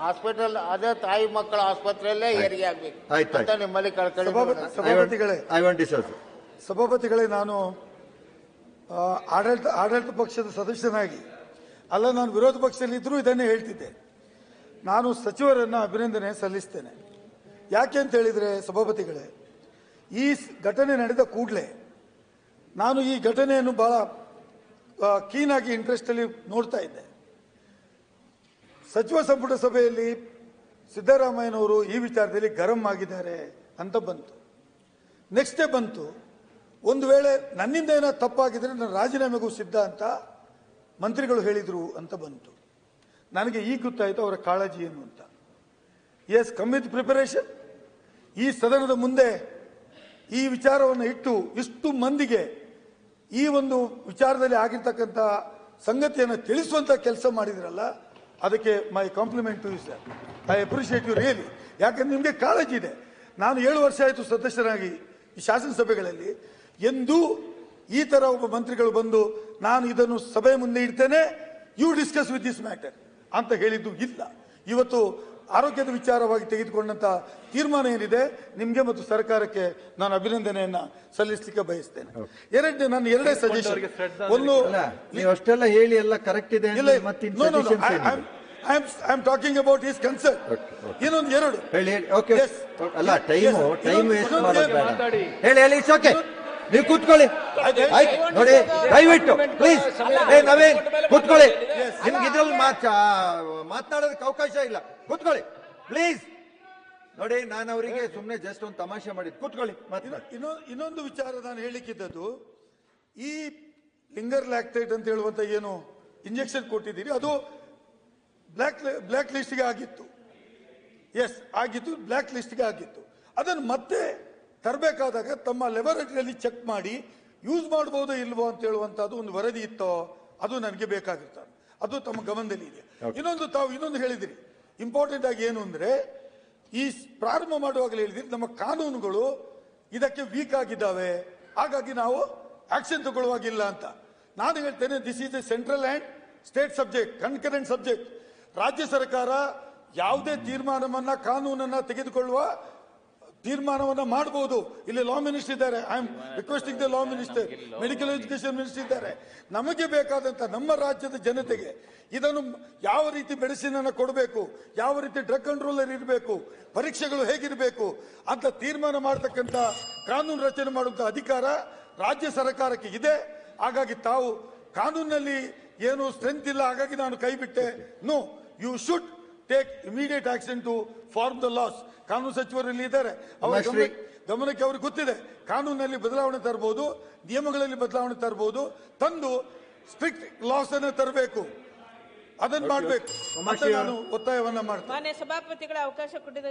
Hospital ಅದೇ ತಾಯಿ ಮಕ್ಕಳ ಆಸ್ಪತ್ರೆಯಲ್ಲೇ ಹೆರಿಗೆ ಆಗ್ಬೇಕು ಅಂತ ನಿಮ್ಮಲ್ಲಿ ಕಳ್ಕೊಳ್ಳಿ. ಸಭಾಪತಿಗಳೇ, ನಾನು ಆಡಳಿತ ಪಕ್ಷದ ಸದಸ್ಯನಾಗಿ ಅಲ್ಲ, ನಾನು ವಿರೋಧ ಪಕ್ಷದಲ್ಲಿದ್ದರೂ ಇದನ್ನೇ ಹೇಳ್ತಿದ್ದೆ. ನಾನು ಸಚಿವರನ್ನ ಅಭಿನಂದನೆ ಸಲ್ಲಿಸ್ತೇನೆ. ಯಾಕೆ ಅಂತ ಹೇಳಿದ್ರೆ ಸಭಾಪತಿಗಳೇ, ಈ ಘಟನೆ ನಡೆದ ಕೂಡಲೇ ನಾನು ಈ ಘಟನೆಯನ್ನು ಬಹಳ ಕೀನಾಗಿ ಇಂಟ್ರೆಸ್ಟ್ ಅಲ್ಲಿ ನೋಡ್ತಾ ಇದ್ದೆ. ಸಚಿವ ಸಂಪುಟ ಸಭೆಯಲ್ಲಿ ಸಿದ್ದರಾಮಯ್ಯನವರು ಈ ವಿಚಾರದಲ್ಲಿ ಗರಂ ಆಗಿದ್ದಾರೆ ಅಂತ ಬಂತು. ನೆಕ್ಸ್ಟ್ ಡೇ ಬಂತು, ಒಂದು ವೇಳೆ ನನ್ನಿಂದ ಏನೋ ತಪ್ಪಾಗಿದ್ರೆ ನಾನು ರಾಜೀನಾಮೆಗೂ ಸಿದ್ಧ ಅಂತ ಮಂತ್ರಿಗಳು ಹೇಳಿದ್ರು ಅಂತ ಬಂತು. ನನಗೆ ಈಗ ಗೊತ್ತಾಯಿತು ಅವರ ಕಾಳಜಿ ಏನು ಅಂತ. Yes, come with preparation. ಈ ಸದನದ ಮುಂದೆ ಈ ವಿಚಾರವನ್ನು ಇಟ್ಟು ಇಷ್ಟು ಮಂದಿಗೆ ಈ ಒಂದು ವಿಚಾರದಲ್ಲಿ ಆಗಿರ್ತಕ್ಕಂಥ ಸಂಗತಿಯನ್ನು ತಿಳಿಸುವಂತ ಕೆಲಸ ಮಾಡಿದ್ರಲ್ಲ, ಅದಕ್ಕೆ my compliment to you sir. I appreciate you really. ಯಾಕಂದ್ರೆ ನಿಮಗೆ ಕಾಳಜಿ ಇದೆ. ನಾನು 7 ವರ್ಷ ಆಯಿತು ಸದಸ್ಯರಾಗಿ ಈ ಶಾಸನಸಭೆಗಳಲ್ಲಿ. ಎಂದೂ ಈ ತರ ಒಬ್ಬ ಮಂತ್ರಿಗಳು ಬಂದು ನಾನು ಇದನ್ನು ಸಭೆ ಮುಂದೆ ಇಡ್ತೇನೆ, you discuss with this matter ಅಂತ ಹೇಳಿದ್ದು ಇಲ್ಲ. ಇವತ್ತು ಆರೋಗ್ಯದ ವಿಚಾರವಾಗಿ ತೆಗೆದುಕೊಂಡಂತ ತೀರ್ಮಾನ ಏನಿದೆ, ನಿಮಗೆ ಮತ್ತು ಸರ್ಕಾರಕ್ಕೆ ನಾನು ಅಭಿನಂದನೆಯನ್ನ ಸಲ್ಲಿಸಲಿಕ್ಕೆ ಬಯಸ್ತೇನೆ. ನನ್ನ ಎರಡೇ ಸಜೆಷನ್. ಒಂದು, ನೀವು ಅಷ್ಟೆಲ್ಲ ಹೇಳಿ ಎಲ್ಲ ಕರೆಕ್ಟ್ ಇದೆ. I am talking about his concern. ಇನ್ನೊಂದು ಎರಡು ಅಲ್ಲ, ಟೈಮ್ ವೇಸ್ಟ್ ಮಾಡೋದು ಬೇಡ. ಹೇಳಿ, ಇಟ್ಸ್ ಓಕೆ. ನೀವು ಕೂತ್ಕೊಳ್ಳಿ ನೋಡಿ, ದಯವಿಟ್ಟು ಪ್ಲೀಸ್. ನವೀನ್ ಕೂತ್ಕೊಳ್ಳಿ, ನಿಮ್ಗೆ ಇದ್ರಲ್ಲಿ ಮಾತನಾಡೋದಕ್ಕೆ ಅವಕಾಶ ಇಲ್ಲ. ಕೂತ್ಕೊಳ್ಳಿ ಪ್ಲೀಸ್. ನೋಡಿ, ನಾನು ಅವರಿಗೆ ಸುಮ್ಮನೆ ಜಸ್ಟ್ ಒಂದು ತಮಾಷೆ ಮಾಡಿದ್. ಕೂತ್ಕೊಳ್ಳಿ. ಇನ್ನೊಂದು ವಿಚಾರ ನಾನು ಹೇಳಿಕ್ಕಿದ್ದದ್ದು, ಈ ಲಿಂಗರ್ ಲ್ಯಾಕ್ಟೇಟ್ ಅಂತ ಹೇಳುವಂತ ಏನು ಇಂಜೆಕ್ಷನ್ ಕೊಟ್ಟಿದ್ದೀರಿ, ಅದು ಬ್ಲ್ಯಾಕ್ ಲಿಸ್ಟ್ಗೆ ಆಗಿತ್ತು. ಎಸ್, ಆಗಿತ್ತು, ಬ್ಲ್ಯಾಕ್ ಲಿಸ್ಟ್ಗೆ ಆಗಿತ್ತು. ಅದನ್ನು ಮತ್ತೆ ತರಬೇಕಾದಾಗ ತಮ್ಮ ಲ್ಯಾಬೊರೇಟರಿಯಲ್ಲಿ ಚೆಕ್ ಮಾಡಿ ಯೂಸ್ ಮಾಡಬಹುದೋ ಇಲ್ವೋ ಅಂತ ಹೇಳುವಂತದ್ದು ಒಂದು ವರದಿ ಇತ್ತೋ, ಅದು ನನಗೆ ಬೇಕಾಗಿರ್ತದೆ. ಅದು ತಮ್ಮ ಗಮನದಲ್ಲಿ ಇದೆ. ತಾವು ಇನ್ನೊಂದು ಹೇಳಿದಿರಿ ಇಂಪಾರ್ಟೆಂಟ್ ಆಗಿ, ಏನು ಅಂದ್ರೆ ಈ ಪ್ರಾರಂಭ ಮಾಡುವಾಗಲೇ ಹೇಳಿದಿರಿ ನಮ್ಮ ಕಾನೂನುಗಳು ಇದಕ್ಕೆ ವೀಕ್ ಆಗಿದ್ದಾವೆ, ಹಾಗಾಗಿ ನಾವು ಆಕ್ಷನ್ ತಗೊಳ್ಳುವಾಗಿಲ್ಲ ಅಂತ. ನಾನು ಹೇಳ್ತೇನೆ, this is A central and state subject, concurrent subject. ರಾಜ್ಯ ಸರ್ಕಾರ ಯಾವುದೇ ತೀರ್ಮಾನವನ್ನ, ಕಾನೂನನ್ನ ತೆಗೆದುಕೊಳ್ಳುವ ತೀರ್ಮಾನವನ್ನ ಮಾಡಬಹುದು. ಇಲ್ಲಿ ಲಾ ಮಿನಿಸ್ಟರ್ ಇದ್ದಾರೆ, I am requesting the law minister, medical education minister ಇದ್ದಾರೆ. ನಮಗೆ ಬೇಕಾದಂತ ನಮ್ಮ ರಾಜ್ಯದ ಜನತೆಗೆ ಇದನ್ನು ಯಾವ ರೀತಿ ಮೆಡಿಸಿನ್ ಅನ್ನು ಕೊಡಬೇಕು, ಯಾವ ರೀತಿ ಡ್ರಗ್ ಕಂಟ್ರೋಲರ್ ಇರಬೇಕು, ಪರೀಕ್ಷೆಗಳು ಹೇಗಿರಬೇಕು ಅಂತ ತೀರ್ಮಾನ ಮಾಡತಕ್ಕಂತ ಕಾನೂನು ರಚನೆ ಮಾಡುವಂತ ಅಧಿಕಾರ ರಾಜ್ಯ ಸರ್ಕಾರಕ್ಕೆ ಇದೆ. ಹಾಗಾಗಿ ತಾವು ಕಾನೂನಿನಲ್ಲಿ ಏನು ಸ್ಟ್ರೆಂತ್ ಇಲ್ಲ, ಹಾಗಾಗಿ ನಾನು ಕೈ ಬಿಟ್ಟೆ. No, you should take immediate action to form the laws. ಕಾನೂನು ಸಚಿವರು ಇಲ್ಲಿ ಇದ್ದಾರೆ, ಅವರ ಗಮನಕ್ಕೆ ಅವ್ರಿಗೆ ಗೊತ್ತಿದೆ. ಕಾನೂನಲ್ಲಿ ಬದಲಾವಣೆ ತರಬಹುದು, ನಿಯಮಗಳಲ್ಲಿ ಬದಲಾವಣೆ ತರಬಹುದು, ತಂದು ಸ್ಟ್ರಿಕ್ಟ್ ಲಾಸ್ ಅನ್ನು ತರಬೇಕು, ಅದನ್ನು ಮಾಡಬೇಕು ಅಂತ ನಾನು ಒತ್ತಾಯವನ್ನ ಮಾಡ್ತೇನೆ. ಮಾನ್ಯ ಸಭಾಪತಿಗಳ ಅವಕಾಶ ಕೊಟ್ಟಿದೆ.